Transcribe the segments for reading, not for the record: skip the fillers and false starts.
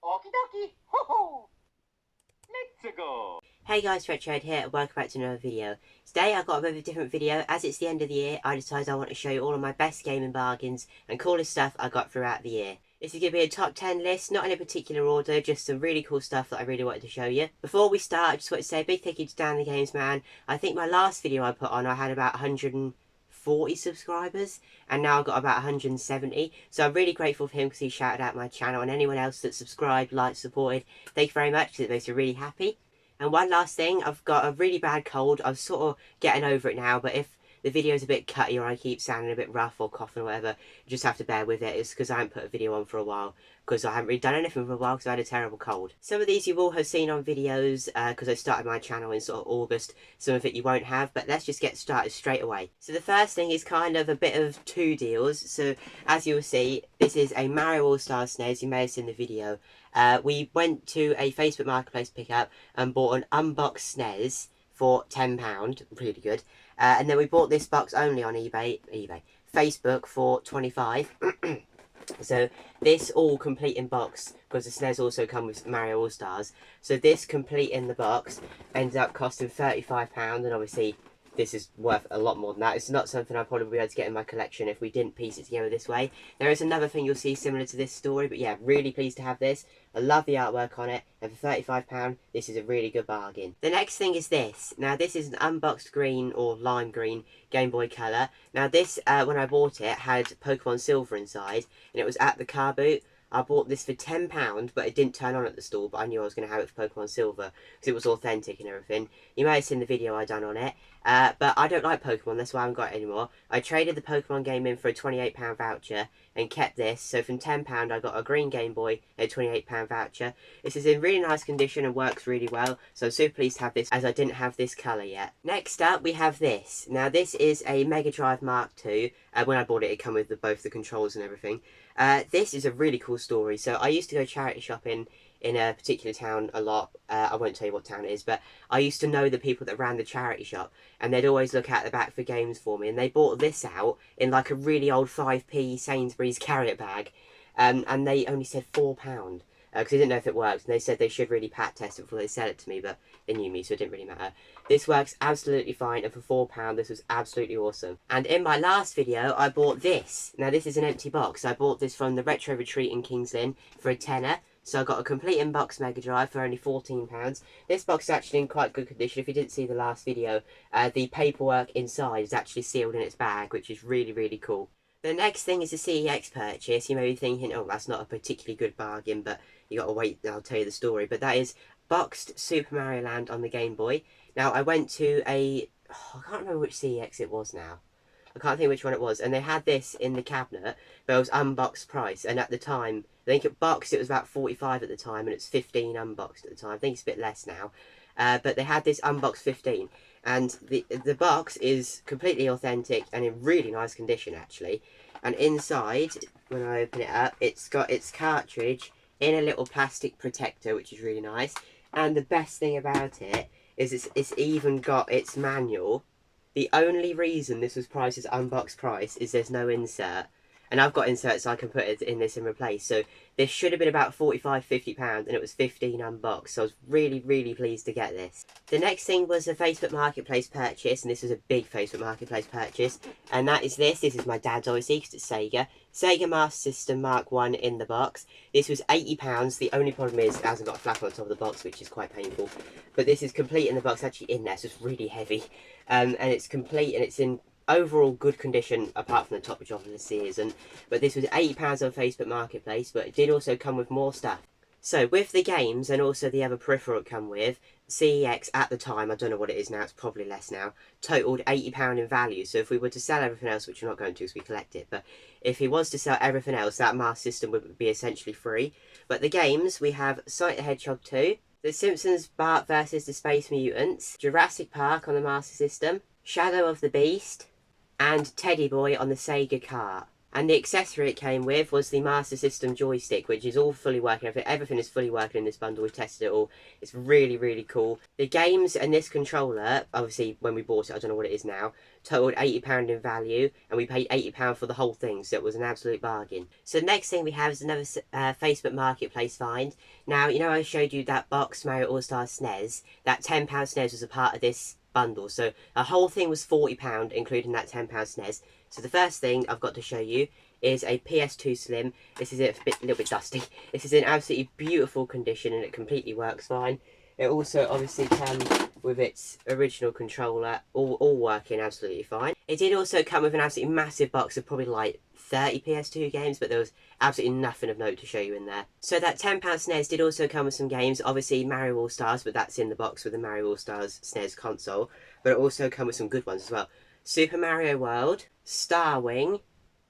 Okie dokie, ho ho! Let's go! Hey guys, Retrohead here and welcome back to another video. Today I've got a bit of a different video. As it's the end of the year, I decided I want to show you all of my best gaming bargains and coolest stuff I got throughout the year. This is going to be a top 10 list, not in a particular order, just some really cool stuff that I really wanted to show you. Before we start, I just want to say a big thank you to Dan the Games Man. I think my last video I put on, I had about 140 subscribers, and now I've got about 170, so I'm really grateful for him because he shouted out my channel, and anyone else that subscribed, liked, supported, thank you very much because it makes me really happy. And one last thing, I've got a really bad cold. I'm sort of getting over it now, but if the video's a bit cutty or I keep sounding a bit rough or coughing or whatever, you just have to bear with it. It's because I haven't put a video on for a while, because I haven't really done anything for a while because I had a terrible cold. Some of these you will have seen on videos because I started my channel in sort of August. Some of it you won't have, but let's just get started straight away. So the first thing is kind of a bit of two deals. So as you will see, this is a Mario All-Star Snes. You may have seen the video. We went to a Facebook Marketplace pickup and bought an unboxed Snes for £10, really good. And then we bought this box only on Facebook for 25. So this all complete in box, because the Snes also come with Mario All Stars. So this complete in the box ended up costing £35, and obviously this is worth a lot more than that. It's not something I'd probably be able to get in my collection if we didn't piece it together this way. There is another thing you'll see similar to this story, but yeah, really pleased to have this. I love the artwork on it, and for £35, this is a really good bargain. The next thing is this. Now, this is an unboxed green or lime green Game Boy Color. Now, this, when I bought it, had Pokemon Silver inside, and it was at the car boot. I bought this for £10, but it didn't turn on at the store, but I knew I was going to have it for Pokemon Silver, because it was authentic and everything. You may have seen the video I done on it, but I don't like Pokemon, that's why I haven't got it anymore. I traded the Pokemon game in for a £28 voucher, and kept this, so from £10 I got a green Game Boy and a £28 voucher. This is in really nice condition and works really well, so I'm super pleased to have this, as I didn't have this colour yet. Next up, we have this. Now, this is a Megadrive Mark II. When I bought it, it came with both the controls and everything. This is a really cool story. So I used to go charity shopping in a particular town a lot. I won't tell you what town it is, but I used to know the people that ran the charity shop, and they'd always look out the back for games for me, and they bought this out in like a really old 5p Sainsbury's carrot bag, and they only said £4. Because they didn't know if it worked, and they said they should really pat test it before they sell it to me, but they knew me, so it didn't really matter. This works absolutely fine, and for £4, this was absolutely awesome. And in my last video, I bought this. Now, this is an empty box. I bought this from the Retro Retreat in Kings Lynn for a tenner. So I got a complete in-box Mega Drive for only £14. This box is actually in quite good condition. If you didn't see the last video, the paperwork inside is actually sealed in its bag, which is really, really cool. The next thing is a CEX purchase. You may be thinking, oh, that's not a particularly good bargain, but you gotta wait and I'll tell you the story. But that is boxed Super Mario Land on the Game Boy. Now, I went to I can't remember which CEX it was now. I can't think which one it was. And they had this in the cabinet, but it was unboxed price. And at the time, I think it boxed, it was about 45 at the time, and it's 15 unboxed at the time. I think it's a bit less now. But they had this unboxed 15. And the box is completely authentic and in really nice condition, actually. And inside, when I open it up, it's got its cartridge in a little plastic protector, which is really nice. And the best thing about it is it's even got its manual. The only reason this was priced as unboxed price is there's no insert. And I've got inserts, so I can put it in this and replace. So this should have been about £45–50, and it was 15 unboxed. So I was really, really pleased to get this. The next thing was a Facebook Marketplace purchase, and this was a big Facebook Marketplace purchase. And that is this. This is my dad's, obviously, because it's Sega. Sega Master System Mark 1 in the box. This was £80. The only problem is it hasn't got a flap on top of the box, which is quite painful. But this is complete in the box, actually in there, so it's really heavy. And it's complete, and it's in overall good condition, apart from the top, which obviously isn't. But this was £80 on Facebook Marketplace, but it did also come with more stuff. So with the games and also the other peripheral it come with, CEX at the time, I don't know what it is now, it's probably less now, totaled £80 in value. So if we were to sell everything else, which we're not going to because we collect it, but if he was to sell everything else, that Master System would be essentially free. But the games, we have Sonic the Hedgehog 2, The Simpsons Bart vs the Space Mutants, Jurassic Park on the Master System, Shadow of the Beast, and Teddy Boy on the Sega Kart. And the accessory it came with was the Master System joystick, which is all fully working. Everything is fully working in this bundle. We've tested it all. It's really, really cool. The games and this controller, obviously when we bought it, I don't know what it is now, totaled £80 in value, and we paid £80 for the whole thing, so it was an absolute bargain. So the next thing we have is another Facebook Marketplace find. Now, you know I showed you that box Mario All-Star Snes? That £10 Snes was a part of this bundle, so the whole thing was £40, including that £10 Snes. So the first thing I've got to show you is a PS2 Slim. This is a little bit dusty. This is in absolutely beautiful condition and it completely works fine. It also obviously comes with its original controller, all working absolutely fine. It did also come with an absolutely massive box of probably like 30 PS2 games, but there was absolutely nothing of note to show you in there. So that £10 SNES did also come with some games, obviously Mario All-Stars, but that's in the box with the Mario All-Stars SNES console, but it also come with some good ones as well. Super Mario World, Star Wing,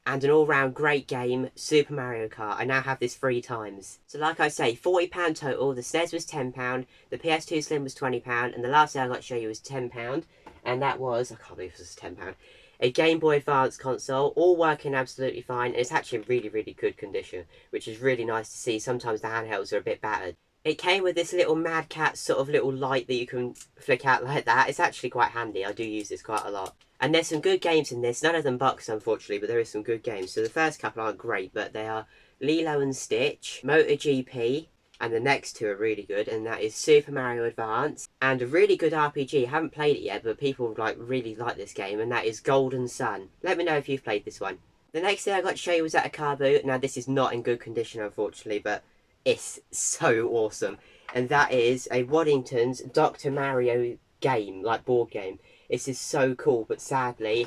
and an all-round great game, Super Mario Kart. I now have this 3 times. So like I say, £40 total, the SNES was £10, the PS2 Slim was £20, and the last thing I got to show you was £10, and that was, I can't believe this was £10, a Game Boy Advance console, all working absolutely fine, and it's actually in really, really good condition, which is really nice to see. Sometimes the handhelds are a bit battered. It came with this little Mad Cat sort of little light that you can flick out like that. It's actually quite handy. I do use this quite a lot. And there's some good games in this. None of them boxed, unfortunately, but there is some good games. So the first couple aren't great, but they are Lilo and Stitch, MotoGP, and the next 2 are really good, and that is Super Mario Advance, and a really good RPG. I haven't played it yet, but people really like this game, and that is Golden Sun. Let me know if you've played this one. The next thing I got to show you was at a car boot. Now, this is not in good condition, unfortunately, but it's so awesome. And that is a Waddington's Dr. Mario game, like board game. This is so cool, but sadly,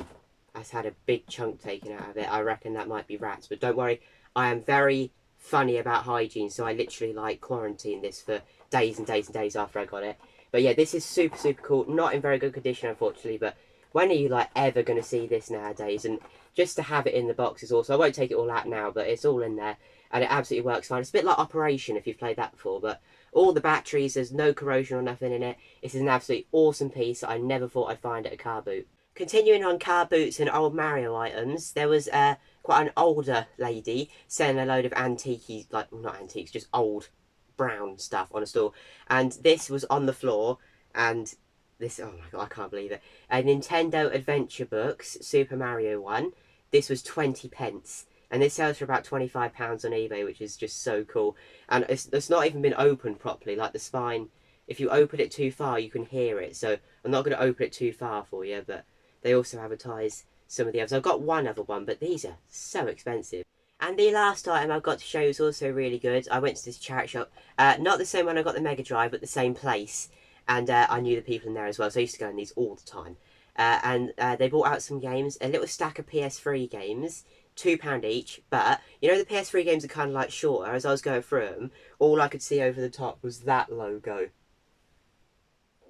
has had a big chunk taken out of it. I reckon that might be rats, but don't worry, I am very funny about hygiene, so I literally like quarantined this for days and days and days after I got it. But yeah, this is super, super cool. Not in very good condition, unfortunately, but when are you like ever going to see this nowadays? And just to have it in the box is also, I won't take it all out now, but it's all in there, and it absolutely works fine. It's a bit like Operation, if you've played that before, but all the batteries, there's no corrosion or nothing in it. This is an absolutely awesome piece that I never thought I'd find at a car boot. Continuing on car boots and old Mario items, there was quite an older lady selling a load of antiques, like, not antiques, just old brown stuff on a stall. And this was on the floor, and this, oh my god, I can't believe it. A Nintendo Adventure Books, Super Mario one. This was 20p. And this sells for about £25 on eBay, which is just so cool. And it's not even been opened properly, like the spine. If you open it too far, you can hear it. So I'm not going to open it too far for you, but they also advertise some of the others. I've got one other one, but these are so expensive. And the last item I've got to show you is also really good. I went to this charity shop. Not the same one I got the Megadrive, but the same place. And I knew the people in there as well, so I used to go in these all the time. And they brought out some games, a little stack of PS3 games, £2 each, but you know the PS3 games are kind of like shorter. As I was going through them, all I could see over the top was that logo,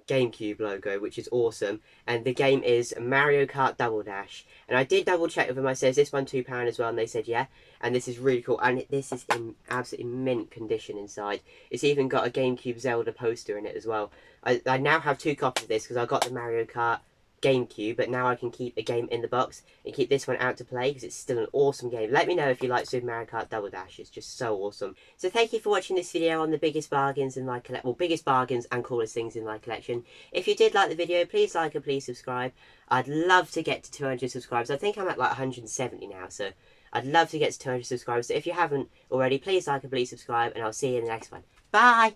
GameCube logo, which is awesome. And the game is Mario Kart Double Dash, and I did double check with them. I said, is this one £2 as well? And they said yeah. And this is really cool, and this is in absolutely mint condition inside. It's even got a GameCube Zelda poster in it as well. I now have 2 copies of this because I got the Mario Kart GameCube, but now I can keep a game in the box and keep this one out to play because it's still an awesome game. Let me know if you like Super Mario Kart Double Dash. It's just so awesome. So thank you for watching this video on the biggest bargains in my collection, well, biggest bargains and coolest things in my collection. If you did like the video, please like and please subscribe. I'd love to get to 200 subscribers. I think I'm at like 170 now, so I'd love to get to 200 subscribers. So if you haven't already, please like and please subscribe, and I'll see you in the next one. Bye!